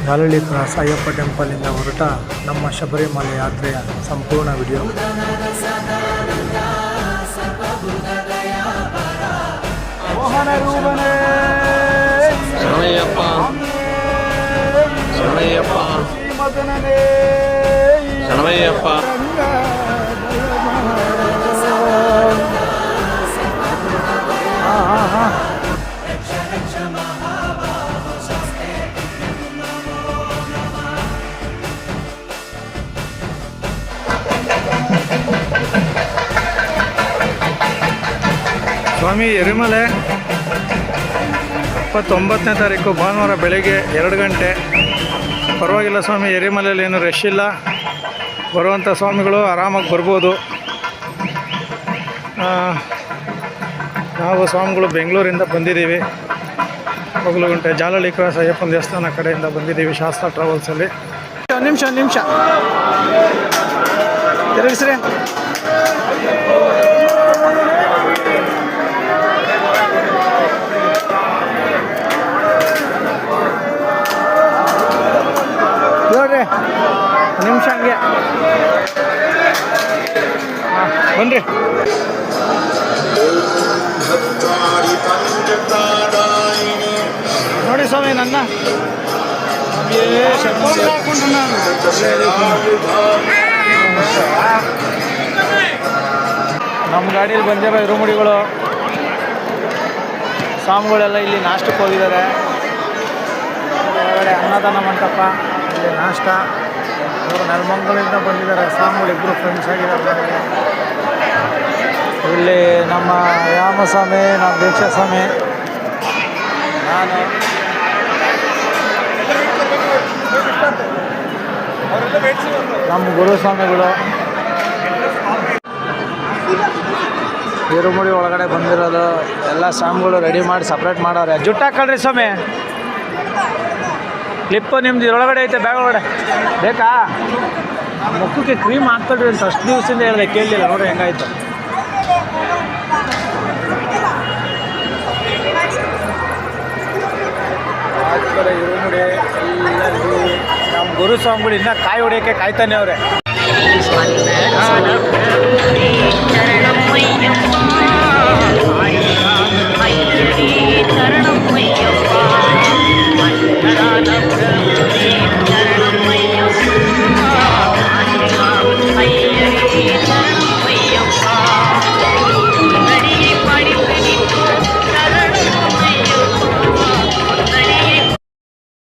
Jalahalli cross Ayyappa ಟೆಂಪಲಿಂದ ಹೊರಟ ನಮ್ಮ ಶಬರಿಮಲೆ ಯಾತ್ರೆಯ ಸಂಪೂರ್ಣ ವಿಡಿಯೋ. ಶರಣಯ್ಯಪ್ಪ ಶರಣಯ್ಯಪ್ಪ ಶರಣಯ್ಯಪ್ಪ. ಸ್ವಾಮಿ ಎರಿಮಲೆ 29ನೇ ತಾರೀಕು ಭಾನುವಾರ ಬೆಳಗ್ಗೆ 2 ಗಂಟೆ. ಪರವಾಗಿಲ್ಲ ಸ್ವಾಮಿ, ಎರಿಮಲೆಯಲ್ಲಿ ಏನು ರಶ್ ಇಲ್ಲ. ಬರುವಂಥ ಸ್ವಾಮಿಗಳು ಆರಾಮಾಗಿ ಬರ್ಬೋದು. ನಾವು ಸ್ವಾಮಿಗಳು ಬೆಂಗಳೂರಿಂದ ಬಂದಿದ್ದೀವಿ. ಹೋಗ್ಲುಗುಂಟೆ ಜಾಲಹಳ್ಳಿ ಕ್ರಾಸ್ ಅಯ್ಯಪ್ಪನ ದೇವಸ್ಥಾನ ಕಡೆಯಿಂದ ಬಂದಿದ್ದೀವಿ ಶಾಸ್ತ್ರ ಟ್ರಾವೆಲ್ಸಲ್ಲಿ. ಒಂದು ನಿಮಿಷ ತಿರುಗಿಸ್ರಿ. ನೋಡ್ರಿ ನಿಮಿಷ ಹಂಗೆ ಬನ್ರಿ. ನೋಡಿ ಸ್ವಾಮಿ ನನ್ನ ನಮ್ಮ ಗಾಡಿಯಲ್ಲಿ ಬಂದಿರೋ ಇರುಮುಡಿಗಳು ಸ್ವಾಮಿಗಳೆಲ್ಲ ಇಲ್ಲಿ ನಾಷ್ಟಕ್ಕೆ ಹೋಗಿದ್ದಾರೆ. ಹೊರಗಡೆ ಅನ್ನದಾನ ಮಂಟಪ, ಇಲ್ಲಿ ನಾಷ್ಟ. ಇವರು ನೆಲಮಂಗಲಿಂದ ಬಂದಿದ್ದಾರೆ ಸ್ವಾಮಿಗಳು, ಇಬ್ಬರು ಫ್ರೆಂಡ್ಸ್ ಆಗಿದ್ದಾರೆ. ಇಲ್ಲಿ ನಮ್ಮ ಯಾಮಸ್ವಾಮಿ, ನಮ್ಮ ದೀಕ್ಷಾ ಸ್ವಾಮಿ, ನಾನು, ನಮ್ಮ ಗುರುಸ್ವಾಮಿಗಳು. ಇರುಮುಡಿ ಒಳಗಡೆ ಬಂದಿರೋದು ಎಲ್ಲ ಸ್ವಾಮಿಗಳು ರೆಡಿ ಮಾಡಿ ಸಪ್ರೇಟ್ ಮಾಡೋರೆ. ಜುಟ್ಟು ಹಾಕೊಳ್ರಿ ಸ್ವಾಮಿ. ಕ್ಲಿಪ್ಪು ನಿಮ್ದು ಇದರೊಳಗಡೆ ಐತೆ, ಬ್ಯಾಗ್ ಒಳಗಡೆ ಬೇಕಾ? ಮುಖಕ್ಕೆ ಕ್ರೀಮ್ ಹಾಕ್ಕೊಳ್ರಿ ಅಂತ ಅಷ್ಟು ದಿವಸದಿಂದ ಹೇಳಿದೆ, ಕೇಳಲಿಲ್ಲ. ನೋಡ್ರಿ ಹೆಂಗಾಯ್ತು. ಇರುಮುಡಿ ಎಲ್ಲರಿಗೂ ನಮ್ಮ ಗುರುಸ್ವಾಮಿಗಳು ಇನ್ನೂ ಕಾಯಿ ಹೊಡಿಯೋಕ್ಕೆ ಕಾಯ್ತಾನೆ ಅವರೇ.